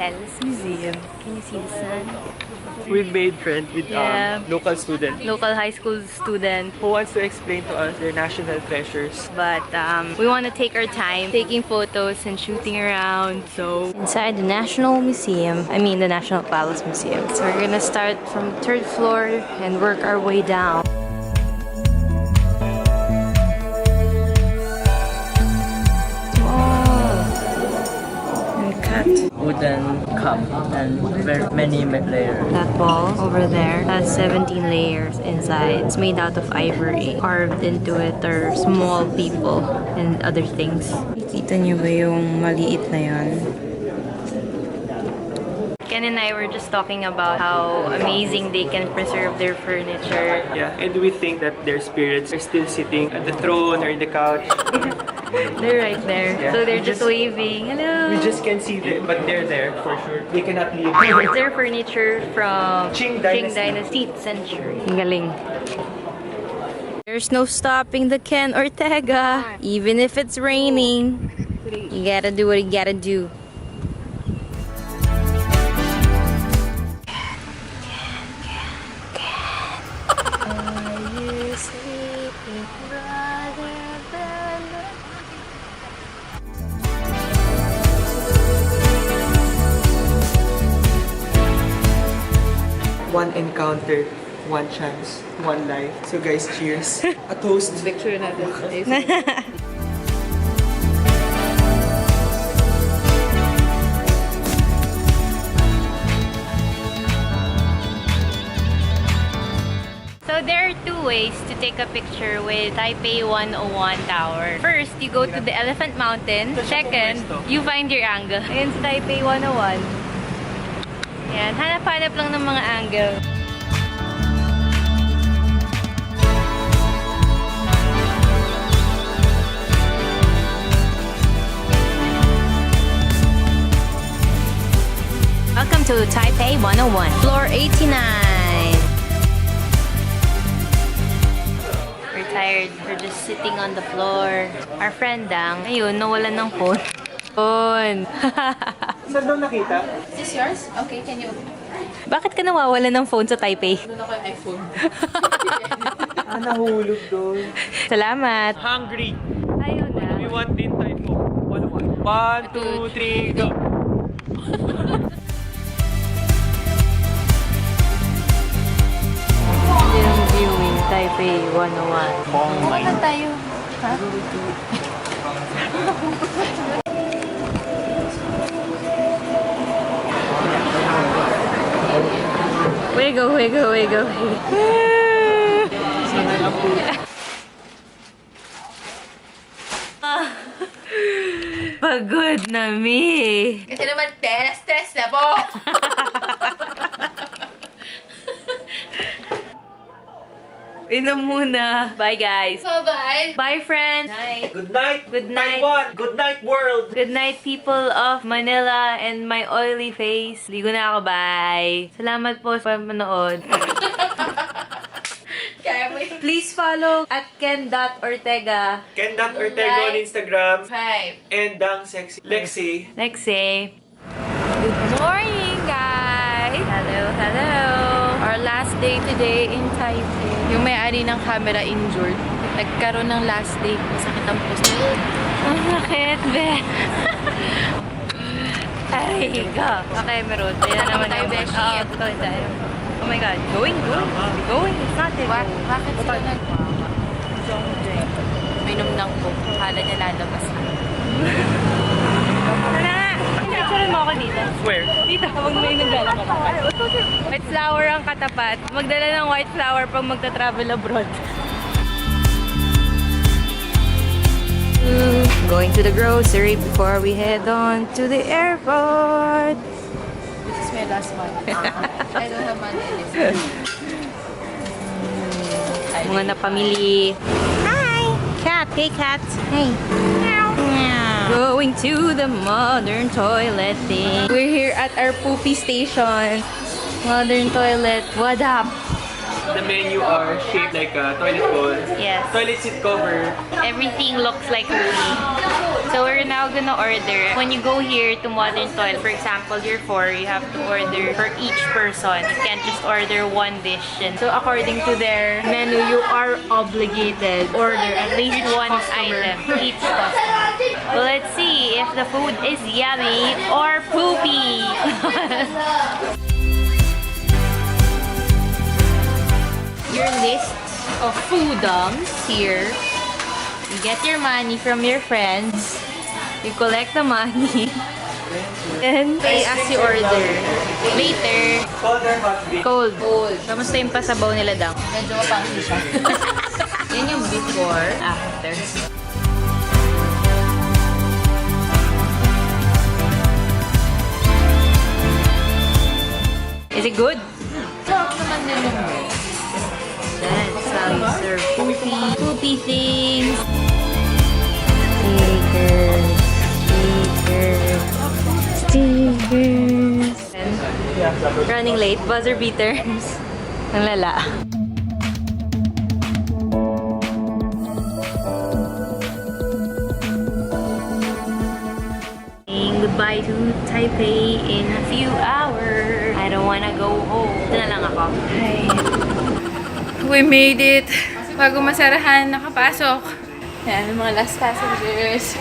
Palace Museum. Can you see the sun? We've made friends with local students Local high school student. who wants to explain to us their national treasures. But we want to take our time taking photos and shooting around. So inside the National Museum, the National Palace Museum. So we're gonna start from the 3rd floor and work our way down. Wooden cup and very many layers. That ball over there has 17 layers inside. It's made out of ivory. Carved into it are small people and other things. Kita niyo ba yung maliit na yan? Ken and I were just talking about how amazing they can preserve their furniture. Yeah, and we think that their spirits are still sitting at the throne or in the couch. They're right there. Yeah. So they're just waving. Hello! We just can't see them, but they're there for sure. They cannot leave. It's their furniture from Qing Dynasty 8th century. Galing. There's no stopping the Ken Ortega. Even if it's raining, you gotta do what you gotta do. One encounter, one chance, one life. So guys, cheers. A toast. Picture natin. So there are two ways to take a picture with Taipei 101 Tower. First, you go to the Elephant Mountain. Second, you find your angle. Ayan sa Taipei 101. Yan, hanap-hanap lang ng mga angle. Welcome to Taipei 101, floor 89. We're tired. We're just sitting on the floor. Our friend Dang, ayun, nawalan ng phone. Phone. Saan daw nakita? Is this yours? Okay, can you... Bakit ka nawawalan ng phone sa Taipei? Doon ako yung iPhone. Nahulog doon. Salamat. Hungry. Ayun na. We want din Taipei 101. 1, 2, 3, go! Film viewing, Taipei 101. Pumunta tayo. Ha? Wiggle, wiggle, wiggle. Pagod na mi. Kasi naman, stress na po. Inom muna. Bye, guys. Bye-bye. Bye, friends. Night. Good night, Good night. Taiwan. Good night, world. Good night, people of Manila and my oily face. Ligo na ako. Bye. Salamat po sa manood. Kaya mo yung... Please follow at ken.ortega. Ken.Ortega on Instagram. Hi. And Dang Sexy. Lexi. Lexi. Good morning, guys. Hello, hello. Our last day today in Taipei. Yung may-ari ng camera injured. Nagkaroon ng last day. Masakit ang puso. Ang sakit, be. Ay, go. Okay, meron. Kaya naman Tayo, yung Beshi. Oh my God. Going. It's not it. Bakit sila nagwawa? Minom ng coke. Kala niya lalabas na. Tara! Picture mo ako dito. Where? Dito, habang may naglalakad. White flower ang katapat. Magdala ng white flower pag magta-travel abroad. Going to the grocery before we head on to the airport. This is my last one. I don't have money in this. Mga napamili. Hi! Cat! Hey, cat! Hey! Meow! Going to the modern toilet thing. We're here at our poopy station. Modern toilet. What up? The menu are shaped like a toilet bowl. Yes. Toilet seat cover. Everything looks like poopy. So we're now gonna order. When you go here to Modern Toilet, for example, you're 4, you have to order for each person. You can't just order one dish. And so according to their menu, you are obligated order at least one item each customer. Well, let's see if the food is yummy or poopy. Your list of foodums here. You get your money from your friends. You collect the money. Then, pay as you order. Later, Cold or hot beef? cold. Kamusta yung pasabaw nila daw? Medyo mapanghi siya. Yan yung before, after. Is it good? Sarap naman din yung That's how you serve poopy things. Stickers. Running late, buzzer beaters. Ang lala. Saying goodbye to Taipei in a few hours. I don't wanna go home. Ito na lang ako. Hi. We made it. Bago masarahan, nakapasok. Yan, yung mga last passengers.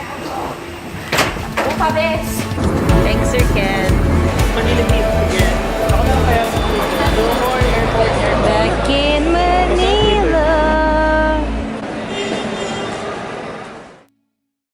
Oh, pabes! Thanks, Sir Ken. Manila meet again.